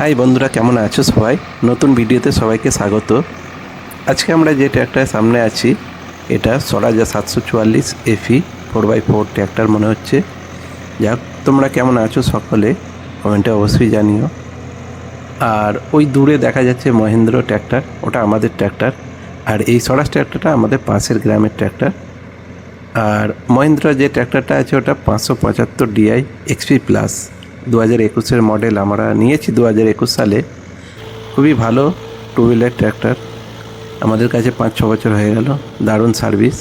High বন্ধুরা, কেমন আছো সবাই? নতুন ভিডিওতে সবাইকে স্বাগত। আজকে আমরা যে ট্র্যাক্টরের সামনে আছি এটা স্বরাজা 744 এফি 4x4 ট্র্যাক্টর মনে হচ্ছে। যাক, তোমরা কেমন আছো সকলে কমেন্টে অবশ্যই জানিও। আর ওই দূরে দেখা যাচ্ছে মহেন্দ্র ট্র্যাক্টর, ওটা আমাদের ট্র্যাক্টর। আর এই স্বরাজ ট্র্যাক্টরটা আমাদের পাশের গ্রামের ট্র্যাক্টর। আর মহেন্দ্র যে ট্র্যাক্টরটা আছে ওটা 575 DI XP প্লাস 2021-এর মডেল। আমরা নিয়েছি 2021 সালে। খুবই ভালো টু হুইলার ট্র্যাক্টর, আমাদের কাছে 5-6 বছর হয়ে গেল, দারুণ সার্ভিস।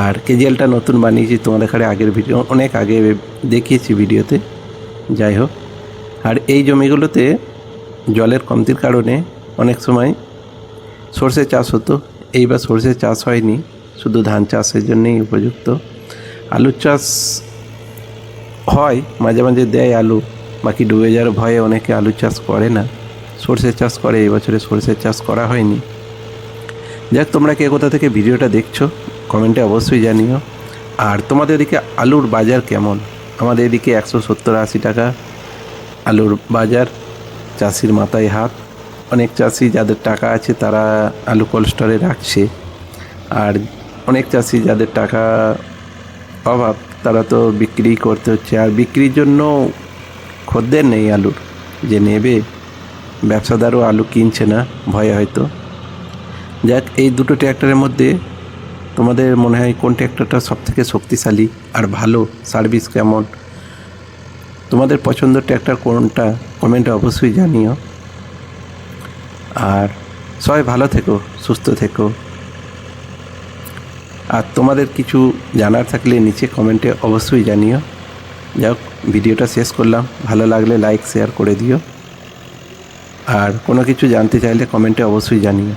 আর কেজিএলটা নতুন বানিয়েছি, তোমাদের কাছে আগের ভিডিও অনেক আগে দেখিয়েছি ভিডিওতে। যাই হোক, আর এই জমিগুলোতে জলের কমতির কারণে অনেক সময় সর্ষে চাষ হতো, এইবার সর্ষে চাষ হয়নি, শুধু ধান চাষের জন্যই উপযুক্ত। আলুর চাষ হয়, মাঝে মাঝে দেয় আলু, বাকি ডুবে যাওয়ার ভয়ে অনেকে আলু চাষ করে না, সর্ষে চাষ করে। এই বছরে সর্ষে চাষ করা হয়নি। যাক, তোমরা কে কোথা থেকে ভিডিওটা দেখছো কমেন্টে অবশ্যই জানিও। আর তোমাদের এদিকে আলুর বাজার কেমন? আমাদের এদিকে 170-80 টাকা আলুর বাজার, চাষির মাথায় হাত। অনেক চাষি যাদের টাকা আছে তারা আলু কোল্ড স্টোরে রাখছে, আর অনেক চাষি যাদের টাকা অভাব তারা তো বিক্রি করতে হচ্ছে। আর বিক্রির জন্য খদ্দের নেই আলুর, যে নেবে। ব্যবসাদারও আলু কিনছে না ভয়ে হয়তো। যাক, এই দুটো ট্র্যাক্টরের মধ্যে তোমাদের মনে হয় কোন ট্র্যাক্টরটা সবথেকে শক্তিশালী আর ভালো, সার্ভিস কেমন, তোমাদের পছন্দের ট্র্যাক্টর কোনটা কমেন্টে অবশ্যই জানিও। আর সবাই ভালো থেকো, সুস্থ থেকো। আর তোমাদের কিছু জানার থাকলে নিচে কমেন্টে অবশ্যই জানিও। যাক, ভিডিওটা শেষ করলাম, ভালো লাগলে লাইক শেয়ার করে দিও। আর কোনো কিছু জানতে চাইলে কমেন্টে অবশ্যই জানিও।